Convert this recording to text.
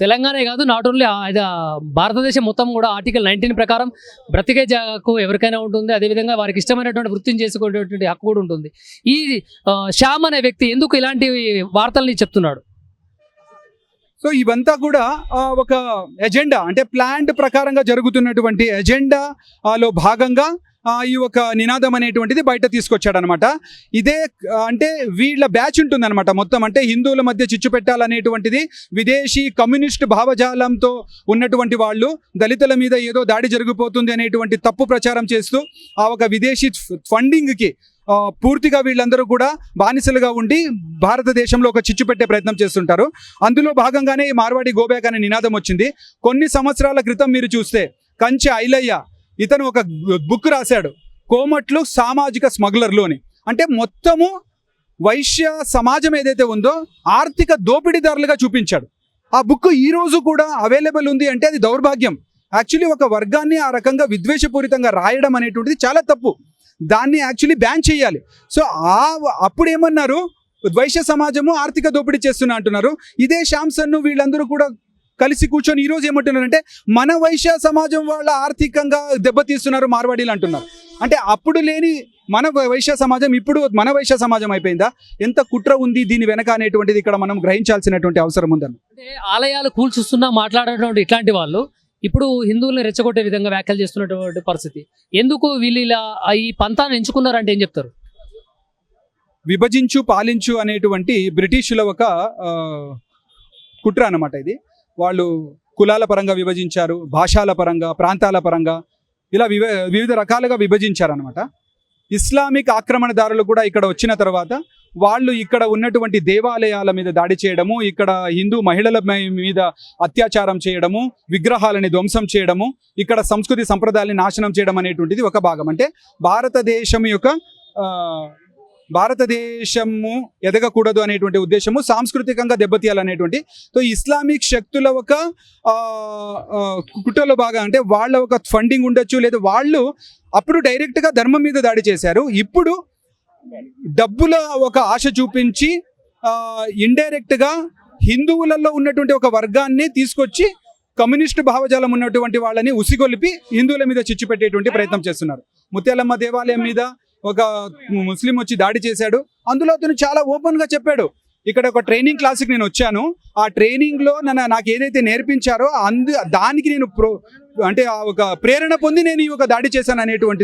తెలంగాణే కాదు, not only భారతదేశం మొత్తం కూడా ఆర్టికల్ 19 ప్రకారం బ్రతికే జాగకు ఎవరికైనా ఉంటుంది. అదేవిధంగా వారికి ఇష్టమైనటువంటి వృత్తిని చేసుకునేటువంటి హక్కు కూడా ఉంటుంది. ఈ శ్యామ్ అనే వ్యక్తి ఎందుకు ఇలాంటి వార్తల్ని చెప్తున్నాడు? సో ఇవంతా కూడా ఒక ఎజెండా, అంటే ప్లాంట్ ప్రకారంగా జరుగుతున్నటువంటి ఎజెండాలో భాగంగా ఈ ఒక నినాదం అనేటువంటిది బయట తీసుకొచ్చాడనమాట. ఇదే అంటే వీళ్ళ బ్యాచ్ ఉంటుందన్నమాట మొత్తం. అంటే హిందువుల మధ్య చిచ్చు పెట్టాలనేటువంటిది విదేశీ కమ్యూనిస్ట్ భావజాలంతో ఉన్నటువంటి వాళ్ళు దళితుల మీద ఏదో దాడి జరిగిపోతుంది అనేటువంటి తప్పు ప్రచారం చేస్తూ ఆ ఒక విదేశీ ఫండింగ్కి పూర్తిగా వీళ్ళందరూ కూడా బానిసలుగా ఉండి భారతదేశంలో ఒక చిచ్చు పెట్టే ప్రయత్నం చేస్తుంటారు. అందులో భాగంగానే ఈ మార్వాడి గోబ్యాక్ అనే నినాదం వచ్చింది. కొన్ని సంవత్సరాల క్రితం మీరు చూస్తే కంచె ఐలయ్య ఇతను ఒక బుక్ రాశాడు, కోమట్లు సామాజిక స్మగ్లర్లోని. అంటే మొత్తము వైశ్య సమాజం ఏదైతే ఉందో ఆర్థిక దోపిడీదారులుగా చూపించాడు. ఆ బుక్ ఈ రోజు కూడా అవైలబుల్ ఉంది అంటే అది దౌర్భాగ్యం. యాక్చువల్లీ ఒక వర్గాన్ని ఆ రకంగా విద్వేషపూరితంగా రాయడం అనేటువంటిది చాలా తప్పు. దాన్ని యాక్చువల్లీ బ్యాన్ చేయాలి. సో అప్పుడు ఏమన్నారు, వైశ్య సమాజము ఆర్థిక దోపిడీ చేస్తున్నా అంటున్నారు. ఇదే శాంసన్ను వీళ్ళందరూ కూడా కలిసి కూర్చొని ఈరోజు ఏమంటున్నారంటే మన వైశ్య సమాజం వాళ్ళ ఆర్థికంగా దెబ్బతీస్తున్నారు మార్వాడీలు అంటున్నారు. అంటే అప్పుడు లేని మన వైశ్య సమాజం ఇప్పుడు మన వైశ్య సమాజం అయిపోయిందా? ఎంత కుట్ర ఉంది దీని వెనక అనేటువంటిది ఇక్కడ మనం గ్రహించాల్సినటువంటి అవసరం ఉందన్న. అంటే ఆలయాలు కూల్చుస్తున్నా మాట్లాడేటువంటి ఇట్లాంటి వాళ్ళు ఇప్పుడు హిందువుల్ని రెచ్చగొట్టే విధంగా వ్యాఖ్యలు చేస్తున్నటువంటి పరిస్థితి. ఎందుకు వీళ్ళు ఇలా ఈ పంతాన్ని ఎంచుకున్నారంటే ఏం చెప్తారు? విభజించు పాలించు అనేటువంటి బ్రిటిషుల ఒక కుట్ర అన్నమాట ఇది. వాళ్ళు కులాల పరంగా విభజించారు, భాషల పరంగా, ప్రాంతాల పరంగా ఇలా వివిధ రకాలుగా విభజించారనమాట. ఇస్లామిక్ ఆక్రమణదారులు కూడా ఇక్కడ వచ్చిన తర్వాత వాళ్ళు ఇక్కడ ఉన్నటువంటి దేవాలయాల మీద దాడి చేయడము, ఇక్కడ హిందూ మహిళల మీద అత్యాచారం చేయడము, విగ్రహాలని ధ్వంసం చేయడము, ఇక్కడ సంస్కృతి సంప్రదాయాన్ని నాశనం చేయడం అనేటువంటిది ఒక భాగం. అంటే భారతదేశము ఎదగకూడదు అనేటువంటి ఉద్దేశము, సాంస్కృతికంగా దెబ్బతీయాలనేటువంటి. సో ఇస్లామిక్ శక్తుల ఒక కుట్రలో భాగం. అంటే వాళ్ళ ఒక ఫండింగ్ ఉండొచ్చు, లేదా వాళ్ళు అప్పుడు డైరెక్ట్గా ధర్మం మీద దాడి చేశారు. ఇప్పుడు డబ్బుల ఒక ఆశ చూపించి ఇండైరెక్ట్గా హిందువులలో ఉన్నటువంటి ఒక వర్గాన్ని తీసుకొచ్చి కమ్యూనిస్టు భావజాలం ఉన్నటువంటి వాళ్ళని ఉసిగొలిపి హిందువుల మీద చిచ్చు పెట్టేటువంటి ప్రయత్నం చేస్తున్నారు. ముత్యాలమ్మ దేవాలయం మీద ఒక ముస్లిం వచ్చి దాడి చేశాడు. అందులో అతను చాలా ఓపెన్గా చెప్పాడు, ఇక్కడ ఒక ట్రైనింగ్ క్లాస్కి నేను వచ్చాను, ఆ ట్రైనింగ్లో నాకు ఏదైతే నేర్పించారో దానికి నేను అంటే ఒక ప్రేరణ పొంది నేను ఈ ఒక దాడి చేశాను అనేటువంటిది